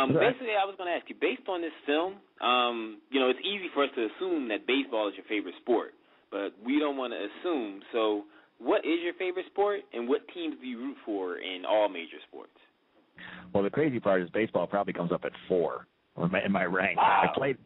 Basically, I was going to ask you, based on this film, it's easy for us to assume that baseball is your favorite sport, but we don't want to assume. So what is your favorite sport, and what teams do you root for in all major sports? Well, the crazy part is baseball probably comes up at 4 in my rank. Wow. I played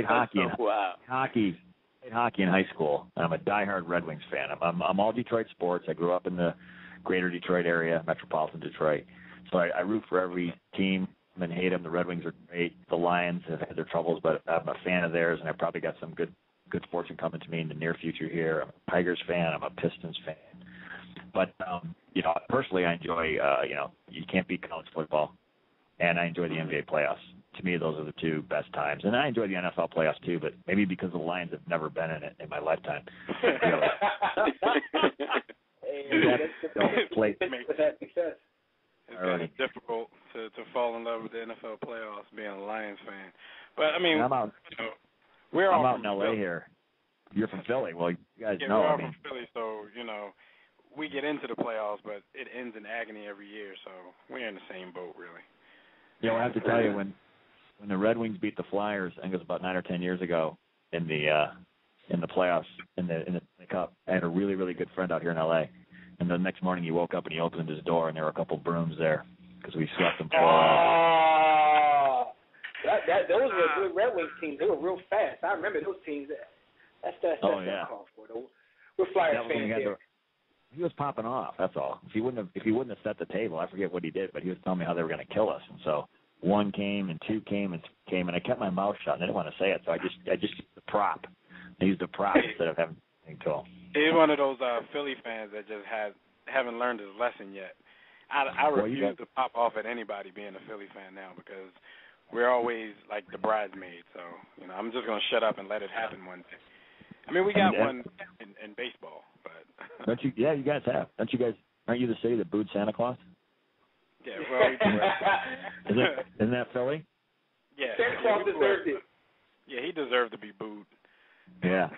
hockey Wow. hockey in high school. I'm a diehard Red Wings fan. I'm all Detroit sports. I grew up in the greater Detroit area, metropolitan Detroit. So I root for every team and hate them. The Red Wings are great. The Lions have had their troubles, but I'm a fan of theirs, and I've probably got some good fortune coming to me in the near future here. I'm a Tigers fan. I'm a Pistons fan. But, personally, I enjoy, you can't beat college football, and I enjoy the NBA playoffs. To me, those are the two best times. And I enjoy the NFL playoffs, too, but maybe because the Lions have never been in it in my lifetime. It's kind of difficult to fall in love with the NFL playoffs being a Lions fan. But, I mean, we're all out from in L.A. Philly. here. You're from Philly. Well, you guys Yeah, know. we're all from Philly, so, we get into the playoffs, but it ends in agony every year, so we're in the same boat, really. I have to tell you, when the Red Wings beat the Flyers, I think it was about 9 or 10 years ago in the playoffs in the Cup, I had a really, really good friend out here in L.A., and the next morning he woke up and he opened his door, and there were a couple brooms there because we swept them 4-0. Those were good Red Wings teams. They were real fast. I remember those teams. That's called for. We're Flyers fans here. He was popping off. That's all. If he wouldn't have set the table, I forget what he did, but he was telling me how they were going to kill us. And so 1 came and 2 came, and I kept my mouth shut. And I didn't want to say it, so I just used the prop. I used the prop instead of having anything to him. He's one of those Philly fans that just haven't learned his lesson yet. I refuse to pop off at anybody being a Philly fan now because we're always like the bridesmaid. So I'm just going to shut up and let it happen one day. I mean, we got one in baseball, but don't you? Yeah, you guys have. Don't you guys? Aren't you the city that booed Santa Claus? Yeah, well, isn't that Philly? Yeah, Santa Claus deserved it. Yeah, he deserved to be booed. Yeah.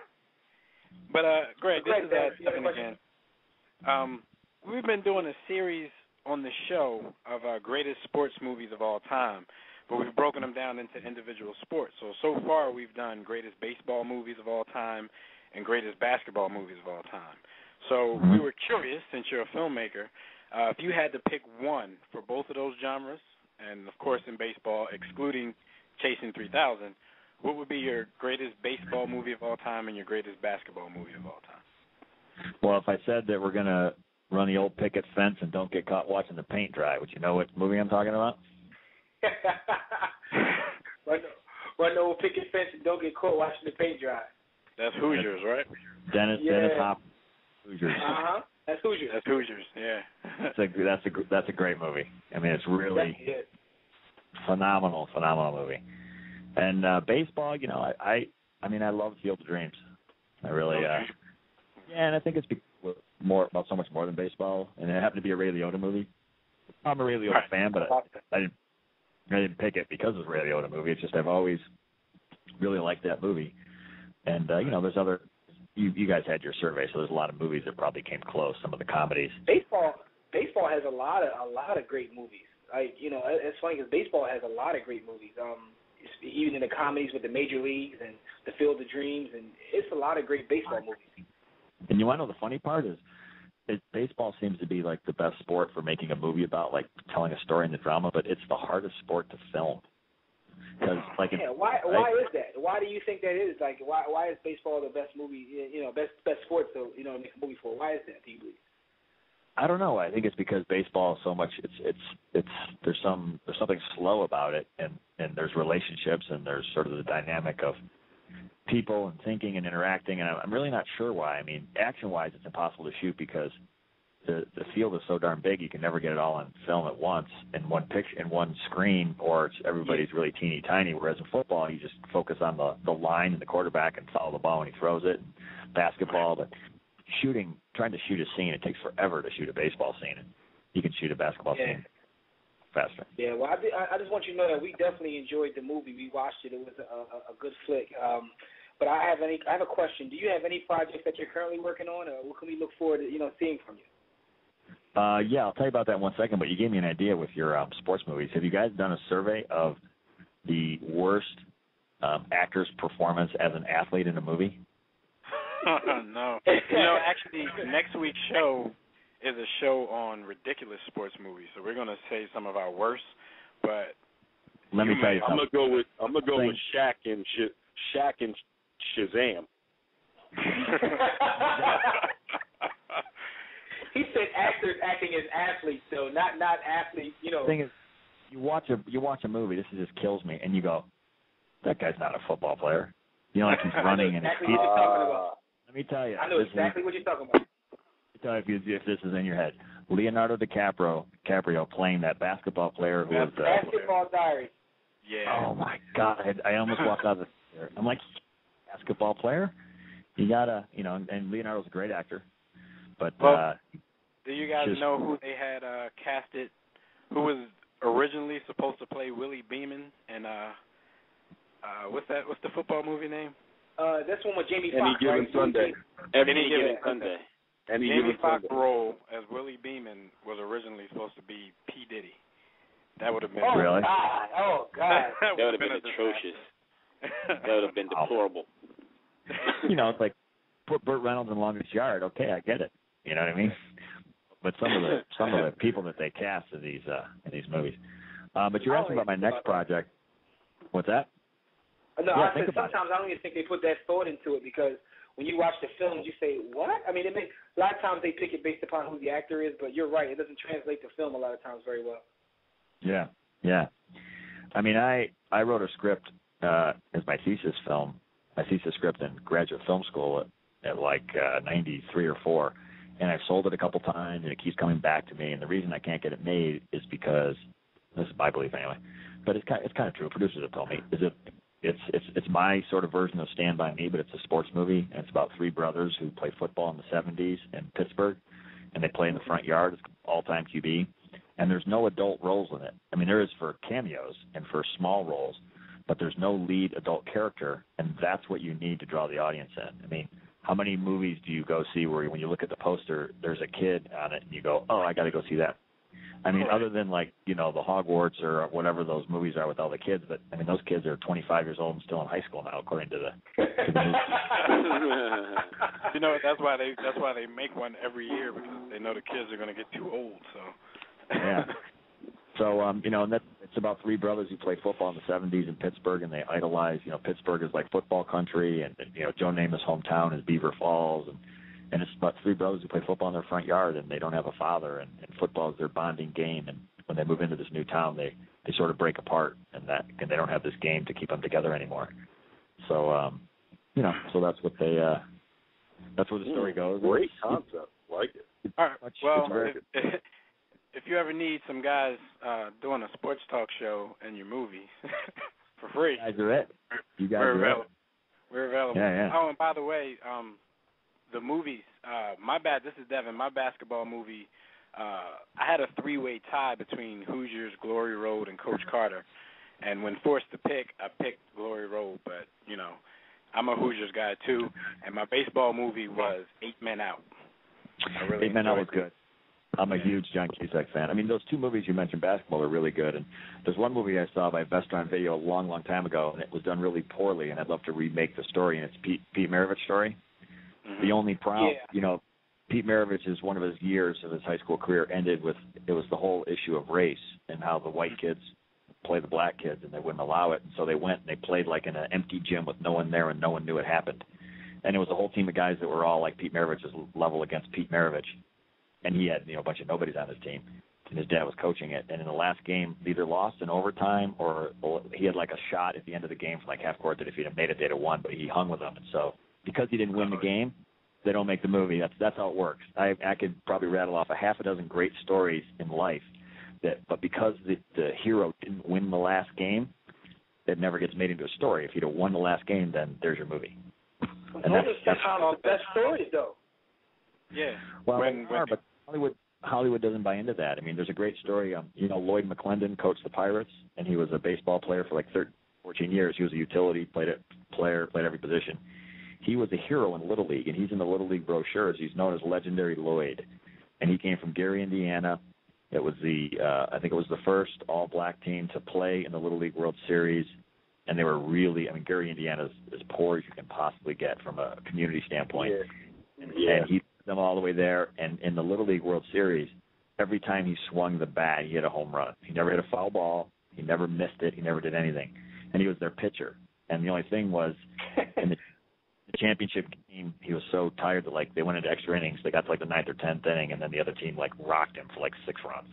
But Greg, this is Stephen again. We've been doing a series on the show of our greatest sports movies of all time. But we've broken them down into individual sports. So far we've done greatest baseball movies of all time and greatest basketball movies of all time. So we were curious, since you're a filmmaker, if you had to pick one for both of those genres, and, of course, in baseball, excluding Chasing 3000, what would be your greatest baseball movie of all time and your greatest basketball movie of all time? Well, if I said that we're going to run the old picket fence and don't get caught watching the paint dry, would you know what movie I'm talking about? Run the old picket fence and don't get caught watching the paint dry. That's Hoosiers, right? Dennis Hopper. Hoosiers. That's Hoosiers. That's Hoosiers. Yeah. That's a great movie. I mean, it's really phenomenal movie. And baseball, I love Field of Dreams. I really, and I think it's so much more than baseball. And it happened to be a Ray Liotta movie. I'm a Ray Liotta fan, but I didn't pick it because it was a Ray Liotta movie. It's just I've always really liked that movie. And, there's other – you guys had your survey, so there's a lot of movies that probably came close, some of the comedies. Baseball has a lot of great movies. It's funny because baseball has a lot of great movies. Even in the comedies with the major leagues and the Field of Dreams, and it's a lot of great baseball movies. And you want to know the funny part is baseball seems to be like the best sport for making a movie about, like telling a story in the drama, but it's the hardest sport to film. Why is that? Why do you think that is? Like, why is baseball the best movie? Best sport to make a movie for? Why is that? Do you believe? I don't know. I think it's because baseball is so much. There's something slow about it, and there's relationships, and there's sort of the dynamic of people and thinking and interacting, and I'm really not sure why. I mean, action-wise, it's impossible to shoot because the field is so darn big, you can never get it all on film at once in one picture, in one screen, or everybody's really teeny tiny. Whereas in football, you just focus on the line and the quarterback and follow the ball when he throws it. Basketball, but trying to shoot a scene, it takes forever to shoot a baseball scene. You can shoot a basketball scene faster. Yeah, well, I just want you to know that we definitely enjoyed the movie. We watched it. It was a good flick. But I have a question. Do you have any projects that you're currently working on, or what can we look forward to seeing from you? Yeah, I'll tell you about that in 1 second, but you gave me an idea with your sports movies. Have you guys done a survey of the worst actor's performance as an athlete in a movie? No. Actually, next week's show is a show on ridiculous sports movies, so we're going to say some of our worst, but let me tell you something. I'm gonna go with Shaq and Shazam. He said actors acting as athletes, though, not athletes. The thing is, you watch a movie. This just kills me, and you go, that guy's not a football player. Like he's running and exactly what you're talking about. Let me tell you. I know exactly what you're talking about. Let me tell you if this is in your head. Leonardo DiCaprio playing that basketball player who was Basketball Diaries. Yeah. Oh my God! I almost walked out of the theater. I'm like, basketball player? You gotta, and Leonardo's a great actor. But do you guys know who they had casted? Who was originally supposed to play Willie Beeman? And what's the football movie name? That's one with Jamie Foxx. Any Given Sunday. Any Given Sunday. Jamie Foxx's role as Willie Beeman was originally supposed to be P. Diddy. That would have been really. Oh God. That would have been atrocious. That would have been deplorable. It's like put Burt Reynolds in Longest Yard. Okay, I get it. You know what I mean? But some of the people that they cast in these movies. But you're asking about my next project. What's that? No, yeah, I said sometimes I don't even think they put that thought into it because when you watch the films, you say, what? I mean, a lot of times they pick it based upon who the actor is, but you're right. It doesn't translate to film a lot of times very well. Yeah. I mean, I wrote a script as my thesis script in graduate film school at like 93 or 4, and I've sold it a couple times, and it keeps coming back to me. And the reason I can't get it made is because, this is my belief anyway, but it's kind of true. Producers have told me, it's my sort of version of Stand By Me, but it's a sports movie, and it's about 3 brothers who play football in the 70s in Pittsburgh, and they play in the front yard. It's all-time QB, and there's no adult roles in it. I mean, there is for cameos and for small roles, but there's no lead adult character, and that's what you need to draw the audience in. I mean, how many movies do you go see where when you look at the poster, there's a kid on it, and you go, oh, I got to go see that? I mean, other than like, the Hogwarts or whatever those movies are with all the kids, but I mean, those kids are 25 years old and still in high school now, according to the movie. That's why they make one every year, because they know the kids are going to get too old. So. Yeah. So and it's about 3 brothers who play football in the 70s in Pittsburgh, and they idolize. Pittsburgh is like football country, and Joe Namath's hometown is Beaver Falls, and it's about 3 brothers who play football in their front yard, and they don't have a father, and football is their bonding game. And when they move into this new town, they sort of break apart, and they don't have this game to keep them together anymore. So, so that's what that's where the story goes. Great concept, like it. All right. Well, if you ever need some guys doing a sports talk show in your movie for free, you guys are it. We're available. We're available. Yeah. Oh, and by the way, the movies. My bad. This is Devin. My basketball movie. I had a 3-way tie between Hoosiers, Glory Road, and Coach Carter. And when forced to pick, I picked Glory Road. But I'm a Hoosiers guy too. And my baseball movie was 8 Men Out. Really 8 Men Out was good. I'm a huge John Cusack fan. I mean, those 2 movies you mentioned, basketball, are really good. And there's one movie I saw by Vestron Video a long, long time ago, and it was done really poorly, and I'd love to remake the story, and it's Pete Maravich's story. Mm-hmm. The only problem, Pete Maravich is one of his years of his high school career ended with, it was the whole issue of race and how the white kids play the black kids, and they wouldn't allow it. And so they went and they played like in an empty gym with no one there, and no one knew it happened. And it was a whole team of guys that were all like Pete Maravich's level against Pete Maravich. And he had, a bunch of nobodies on his team, and his dad was coaching it. And in the last game, they either lost in overtime or he had like a shot at the end of the game from like half court that if he'd have made it, they'd have won, but he hung with them. And so because he didn't win the game, they don't make the movie. That's how it works. I could probably rattle off a half a dozen great stories in life, but because the hero didn't win the last game, it never gets made into a story. If he'd have won the last game, then there's your movie. And that's how the best stories, though. Yeah. Well, but Hollywood doesn't buy into that. I mean, there's a great story. Lloyd McClendon coached the Pirates, and he was a baseball player for like 14 years. He was a utility played every position. He was a hero in Little League, and he's in the Little League brochures. He's known as Legendary Lloyd. and he came from Gary, Indiana. It was I think it was the first all-black team to play in the Little League World Series, and they were really, Gary, Indiana is as poor as you can possibly get from a community standpoint. And he put them all the way there, and in the Little League World Series, every time he swung the bat, he hit a home run. He never hit a foul ball. He never missed it. He never did anything. And he was their pitcher. And the only thing was, in the championship game, he was so tired that, they went into extra innings. They got to, the 9th or 10th inning, and then the other team, rocked him for, 6 runs.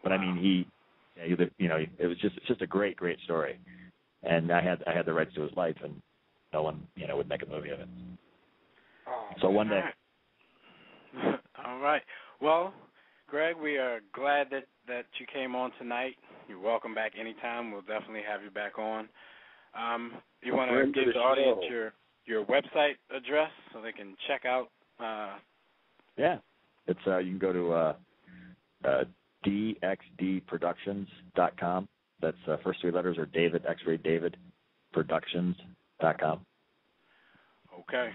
But, it was just a great, great story. And I had the rights to his life, and no one, would make a movie of it. So one day. All right. Well, Greg, we are glad that you came on tonight. You're welcome back anytime. We'll definitely have you back on. You want to give the audience your website address so they can check out? Yeah. It's you can go to dxdproductions.com. That's first 3 letters are David, X-ray David, productions.com. Okay.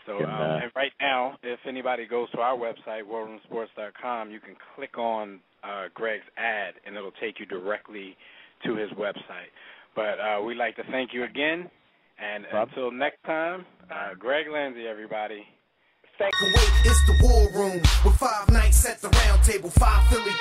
So and right now, if anybody goes to our website, worldroomsports.com, you can click on Greg's ad, and it'll take you directly to his website. But we'd like to thank you again, and until next time, Greg Lanesey, everybody. It's the War Room with 5 nights at the round table, 5 Philly